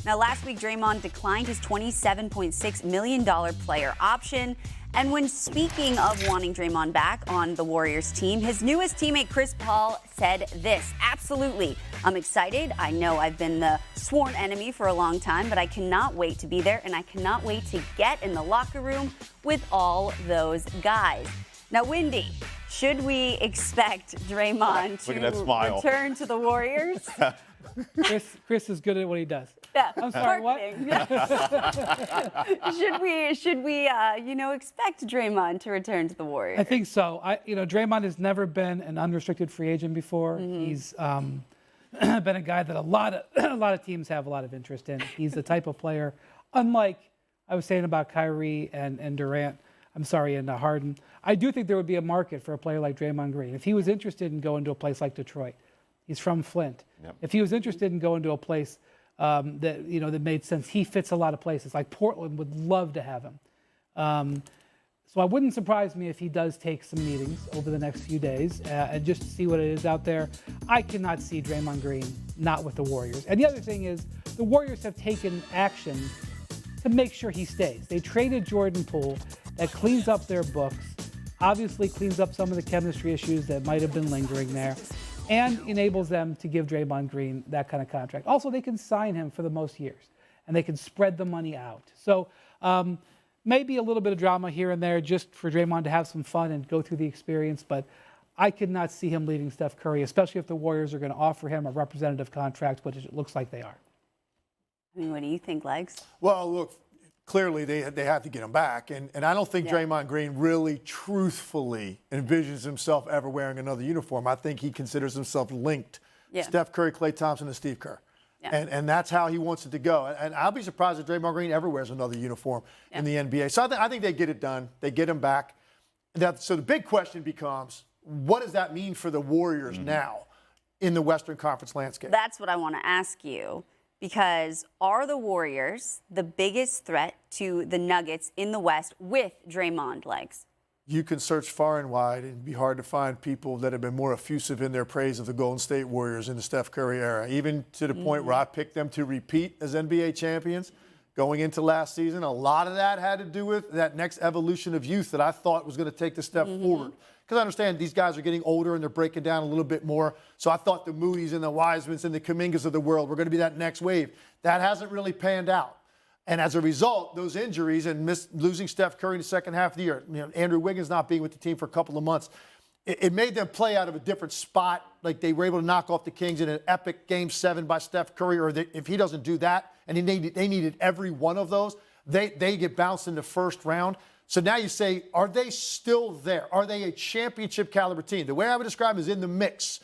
Now, last week, Draymond declined his $27.6 million player option. And when speaking of wanting Draymond back on the Warriors team, his newest teammate, Chris Paul, said this: "Absolutely. I'm excited. I know I've been the sworn enemy for a long time, but I cannot wait to be there, and I cannot wait to get in the locker room with all those guys." Now, Windy, should we expect Draymond to return to the Warriors? Chris is good at what he does. Yeah. I'm sorry, what? Should we expect Draymond to return to the Warriors? I think so. Draymond has never been an unrestricted free agent before. Mm-hmm. He's been a guy that a lot of teams have a lot of interest in. He's the type of player, unlike I was saying about Kyrie and Durant. And Harden. I do think there would be a market for a player like Draymond Green if he was interested in going to a place like Detroit. He's from Flint. Yep. If he was interested in going to a place that made sense, he fits a lot of places. Like Portland would love to have him. So it wouldn't surprise me if he does take some meetings over the next few days and just to see what it is out there. I cannot see Draymond Green not with the Warriors. And the other thing is the Warriors have taken action to make sure he stays. They traded Jordan Poole. That cleans up their books, obviously cleans up some of the chemistry issues that might have been lingering there, and enables them to give Draymond Green that kind of contract. Also, they can sign him for the most years, and they can spread the money out. So maybe a little bit of drama here and there just for Draymond to have some fun and go through the experience, but I could not see him leaving Steph Curry, especially if the Warriors are going to offer him a representative contract, which it looks like they are. I mean, what do you think, Legs? Well, look, clearly they have to get him back. And I don't think Draymond Green really truthfully envisions himself ever wearing another uniform. I think he considers himself linked. Steph Curry, Klay Thompson, and Steve Kerr. Yeah. And that's how he wants it to go. And I'll be surprised if Draymond Green ever wears another uniform in the NBA. So I think they get it done. They get him back. So the big question becomes, what does that mean for the Warriors now in the Western Conference landscape? That's what I want to ask you. Because are the Warriors the biggest threat to the Nuggets in the West with Draymond, Legs? You can search far and wide. It'd be hard to find people that have been more effusive in their praise of the Golden State Warriors in the Steph Curry era, even to the point where I picked them to repeat as NBA champions going into last season. A lot of that had to do with that next evolution of youth that I thought was going to take the step forward. Because I understand these guys are getting older and they're breaking down a little bit more. So I thought the Moody's and the Wisemans and the Kumingas of the world were going to be that next wave. That hasn't really panned out. And as a result, those injuries and losing Steph Curry in the second half of the year, Andrew Wiggins not being with the team for a couple of months, it made them play out of a different spot. Like they were able to knock off the Kings in an epic Game 7 by Steph Curry. Or if he doesn't do that, and they needed every one of those, they get bounced in the first round. So now you say, are they still there? Are they a championship caliber team? The way I would describe them is in the mix.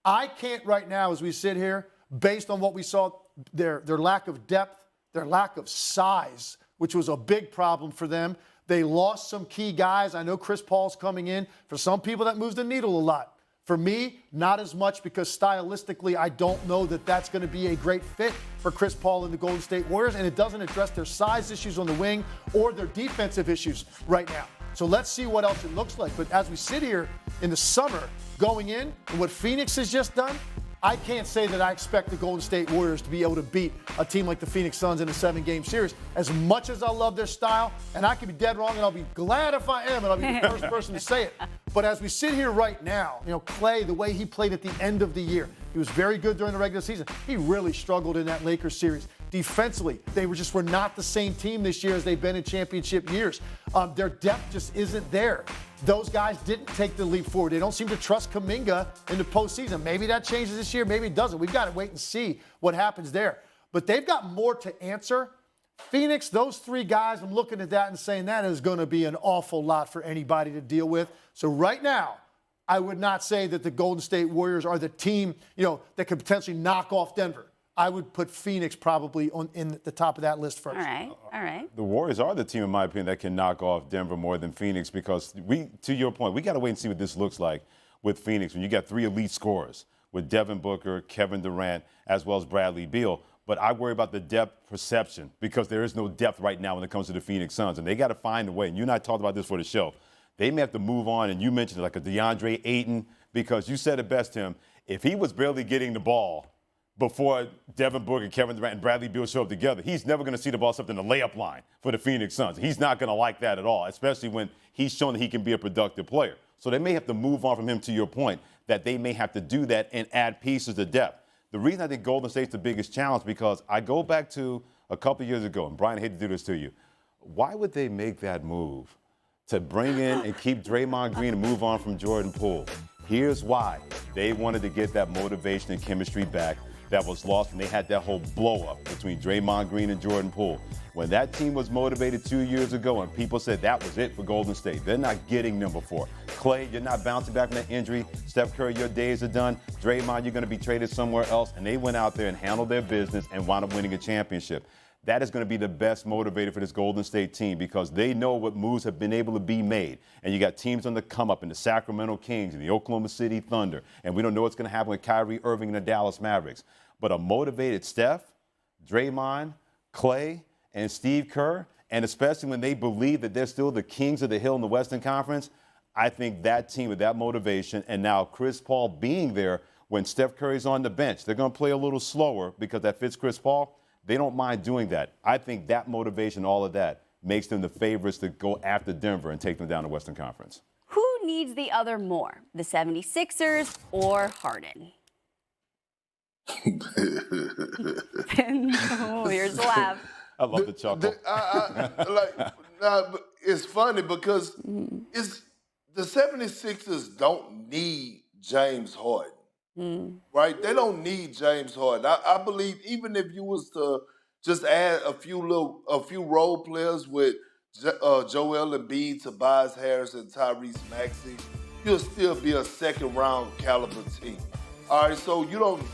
I can't right now, as we sit here, based on what we saw, their lack of depth, their lack of size, which was a big problem for them. They lost some key guys. I know Chris Paul's coming in. For some people, that moves the needle a lot. For me, not as much, because stylistically, I don't know that that's going to be a great fit for Chris Paul and the Golden State Warriors, and it doesn't address their size issues on the wing or their defensive issues right now. So let's see what else it looks like. But as we sit here in the summer going in, and what Phoenix has just done, I can't say that I expect the Golden State Warriors to be able to beat a team like the Phoenix Suns in a 7-game series. As much as I love their style, and I could be dead wrong, and I'll be glad if I am, and I'll be the first person to say it. But as we sit here right now, Klay, the way he played at the end of the year, he was very good during the regular season. He really struggled in that Lakers series. Defensively, they were not the same team this year as they've been in championship years. Their depth just isn't there. Those guys didn't take the leap forward. They don't seem to trust Kuminga in the postseason. Maybe that changes this year. Maybe it doesn't. We've got to wait and see what happens there. But they've got more to answer. Phoenix, those three guys, I'm looking at that and saying that is going to be an awful lot for anybody to deal with. So right now, I would not say that the Golden State Warriors are the team, that could potentially knock off Denver. I would put Phoenix probably in the top of that list first. All right. The Warriors are the team, in my opinion, that can knock off Denver more than Phoenix, because to your point, we got to wait and see what this looks like with Phoenix when you got three elite scorers with Devin Booker, Kevin Durant, as well as Bradley Beal. But I worry about the depth perception, because there is no depth right now when it comes to the Phoenix Suns, and they got to find a way. And you and I talked about this for the show. They may have to move on, and you mentioned like a DeAndre Ayton, because you said it best, Tim. If he was barely getting the ball, before Devin Booker, Kevin Durant, and Bradley Beal show up together. He's never going to see the ball up in the layup line for the Phoenix Suns. He's not going to like that at all, especially when he's shown that he can be a productive player. So they may have to move on from him, to your point, that they may have to do that and add pieces to depth. The reason I think Golden State's the biggest challenge, because I go back to a couple years ago, and Brian, I hate to do this to you. Why would they make that move to bring in and keep Draymond Green and move on from Jordan Poole? Here's why. They wanted to get that motivation and chemistry back that was lost when they had that whole blow-up between Draymond Green and Jordan Poole. When that team was motivated 2 years ago and people said that was it for Golden State, they're not getting number 4. Klay, you're not bouncing back from that injury. Steph Curry, your days are done. Draymond, you're going to be traded somewhere else. And they went out there and handled their business and wound up winning a championship. That is going to be the best motivator for this Golden State team, because they know what moves have been able to be made. And you got teams on the come up in the Sacramento Kings and the Oklahoma City Thunder. And we don't know what's going to happen with Kyrie Irving and the Dallas Mavericks. But a motivated Steph, Draymond, Klay, and Steve Kerr, and especially when they believe that they're still the kings of the hill in the Western Conference, I think that team with that motivation, and now Chris Paul being there when Steph Curry's on the bench, they're going to play a little slower because that fits Chris Paul. They don't mind doing that. I think that motivation, all of that, makes them the favorites to go after Denver and take them down the Western Conference. Who needs the other more, the 76ers or Harden? Oh, here's the laugh. I love the chuckle. It's funny because it's the 76ers don't need James Harden. Right? They don't need James Harden. I believe even if you was to just add a few role players with Joel Embiid, Tobias Harris, and Tyrese Maxey, you'll still be a second-round caliber team. All right, so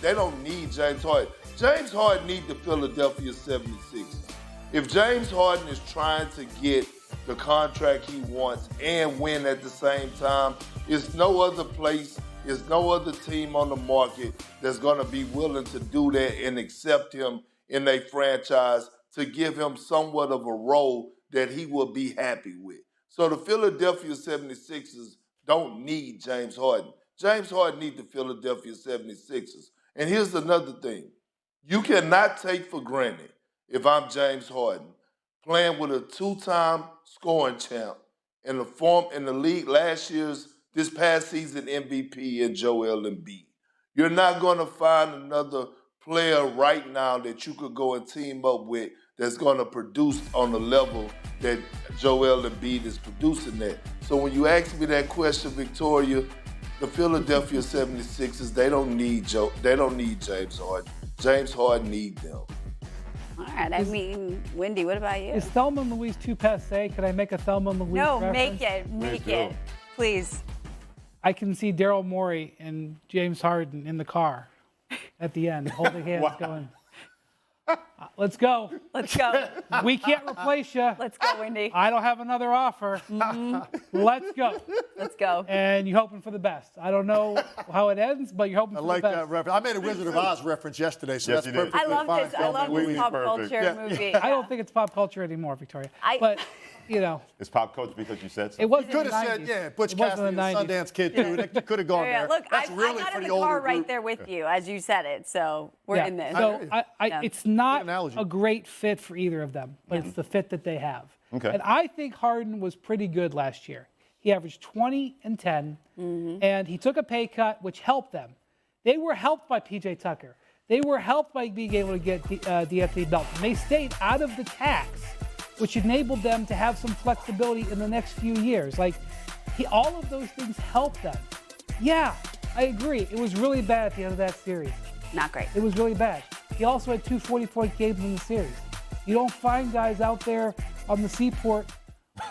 they don't need James Harden. James Harden needs the Philadelphia 76ers. If James Harden is trying to get the contract he wants and win at the same time, it's no other place, there's no other team on the market that's going to be willing to do that and accept him in a franchise to give him somewhat of a role that he will be happy with. So the Philadelphia 76ers don't need James Harden. James Harden needs the Philadelphia 76ers. And here's another thing. You cannot take for granted, if I'm James Harden, playing with a two-time scoring champ in the league this past season MVP in Joel Embiid. You're not going to find another player right now that you could go and team up with that's going to produce on the level that Joel Embiid is producing at. So when you ask me that question, Victoria, the Philadelphia 76ers, they don't need James Harden. James Harden needs them. All right, I mean, Wendy, what about you? Is Thelma and Louise too passé? Could I make a Thelma and Louise No, reference? make it, please. I can see Daryl Morey and James Harden in the car at the end, holding hands, going, let's go. Let's go. We can't replace you. Let's go, Wendy. I don't have another offer. Let's go. Let's go. And you're hoping for the best. I don't know how it ends, but you're hoping for the best. I like that reference. I made a Wizard of Oz reference yesterday, so Yes, that's you did. perfectly I love fine. this. I love this pop culture movie. I don't think it's pop culture anymore, Victoria. But, you know. It's pop culture because you said so. It wasn't Could in the have 90s. said, Butch It wasn't in Cassidy, the the 90s. Sundance Kid, too. That could have gone there. Look, That's I really got for in the the older car right group. there with you as you said it, so we're in this. So Yeah. it's not analogy. a great fit for either of them, but it's the fit that they have. Okay. And I think Harden was pretty good last year. He averaged 20 and 10, and he took a pay cut, which helped them. They were helped by P.J. Tucker. They were helped by being able to get D'Anthony Melton. They stayed out of the tax, which enabled them to have some flexibility in the next few years. All of those things helped them. Yeah, I agree. It was really bad at the end of that series. Not great. It was really bad. He also had 2 40-point games in the series. You don't find guys out there on the seaport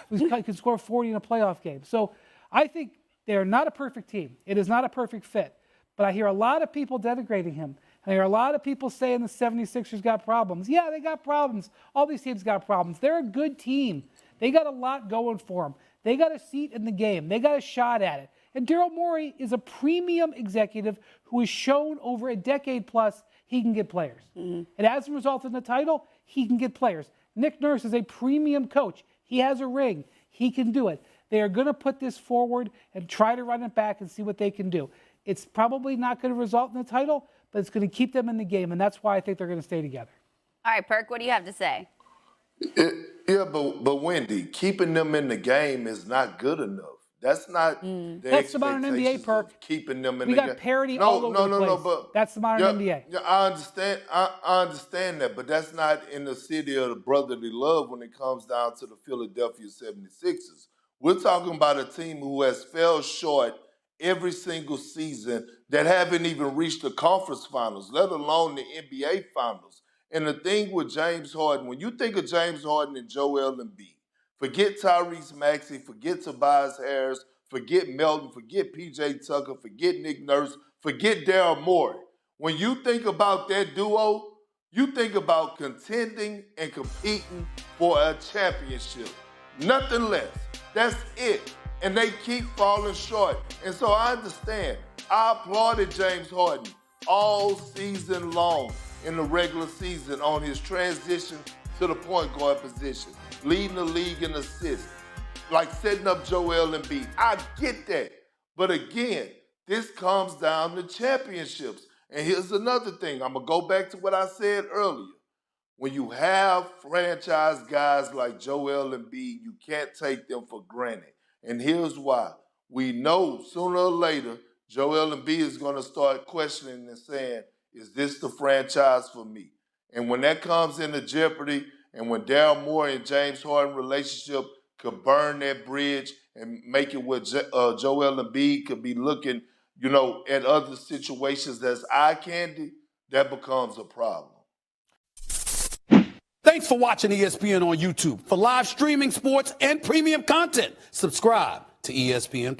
who can score 40 in a playoff game. So I think they're not a perfect team. It is not a perfect fit. But I hear a lot of people denigrating him. I hear a lot of people saying the 76ers got problems. Yeah, they got problems. All these teams got problems. They're a good team. They got a lot going for them. They got a seat in the game. They got a shot at it. And Daryl Morey is a premium executive who has shown over a decade plus he can get players. And as a result of the title, he can get players. Nick Nurse is a premium coach. He has a ring. He can do it. They are going to put this forward and try to run it back and see what they can do. It's probably not going to result in the title, but it's going to keep them in the game, and that's why I think they're going to stay together. All right, Perk, what do you have to say? Yeah, but Wendy, keeping them in the game is not good enough. That's not the That's the modern NBA, expectations Perk. of keeping them in We the got game. parity all over the place. But That's the modern NBA. Yeah, I understand. I understand that, but that's not in the city of the brotherly love when it comes down to the Philadelphia 76ers. We're talking about a team who has fell short every single season, that haven't even reached the conference finals, let alone the NBA finals. And the thing with James Harden, when you think of James Harden and Joel Embiid, forget Tyrese Maxey, forget Tobias Harris, forget Melton, forget PJ Tucker, forget Nick Nurse, forget Daryl Morey. When you think about that duo, you think about contending and competing for a championship. Nothing less. That's it. And they keep falling short. And so I understand. I applauded James Harden all season long in the regular season on his transition to the point guard position, leading the league in assists, like setting up Joel Embiid. I get that. But again, this comes down to championships. And here's another thing. I'm going to go back to what I said earlier. When you have franchise guys like Joel Embiid, you can't take them for granted. And here's why. We know sooner or later, Joel Embiid is going to start questioning and saying, is this the franchise for me? And when that comes into jeopardy, and when Daryl Morey and James Harden relationship could burn that bridge and make it where Joel Embiid could be looking, at other situations that's eye candy, that becomes a problem. Thanks for watching ESPN on YouTube. For live streaming sports and premium content, subscribe to ESPN+.